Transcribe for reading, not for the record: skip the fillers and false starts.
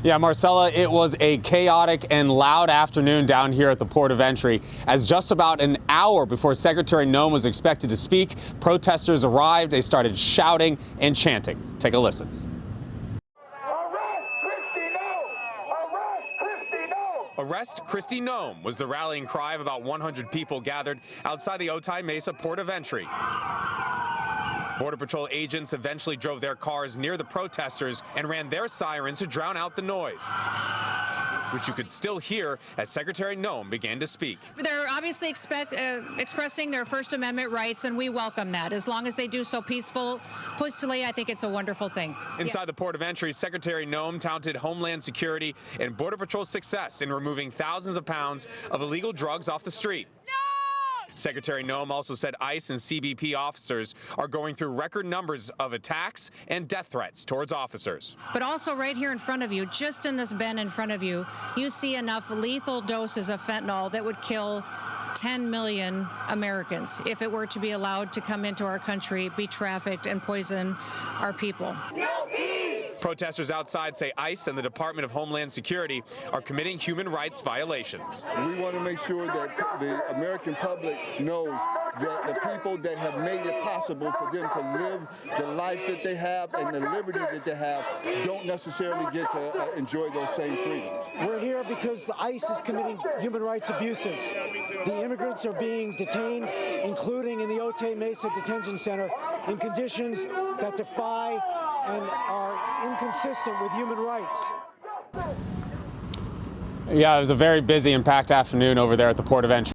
Yeah, Marcella, it was a chaotic and loud afternoon down here at the port of entry. As just about an hour before Secretary Noem was expected to speak, protesters arrived. They started shouting and chanting. Take a listen. Arrest Kristi Noem! Arrest Kristi Noem! Arrest Kristi Noem was the rallying cry of about 100 people gathered outside the Otay Mesa port of entry. Border Patrol agents eventually drove their cars near the protesters and ran their sirens to drown out the noise, which you could still hear as Secretary Noem began to speak. They're obviously expressing their First Amendment rights, and we welcome that. As long as they do so peacefully, I think it's a wonderful thing. Inside the port of entry, Secretary Noem touted Homeland Security and Border Patrol's success in removing thousands of pounds of illegal drugs off the street. Secretary Noem also said ICE and CBP officers are going through record numbers of attacks and death threats towards officers. But also right here in front of you, just in this bin in front of you, you see enough lethal doses of fentanyl that would kill 10 million Americans if it were to be allowed to come into our country, be trafficked, and poison our people. No peace! Protesters outside say ICE and the Department of Homeland Security are committing human rights violations. We want to make sure that the American public knows that the people that have made it possible for them to live the life that they have and the liberty that they have don't necessarily get to enjoy those same freedoms. We're here because the ICE is committing human rights abuses. The immigrants are being detained, including in the Otay Mesa Detention Center, in conditions that defy and are inconsistent with human rights. Yeah, it was a very busy and packed afternoon over there at the port of entry.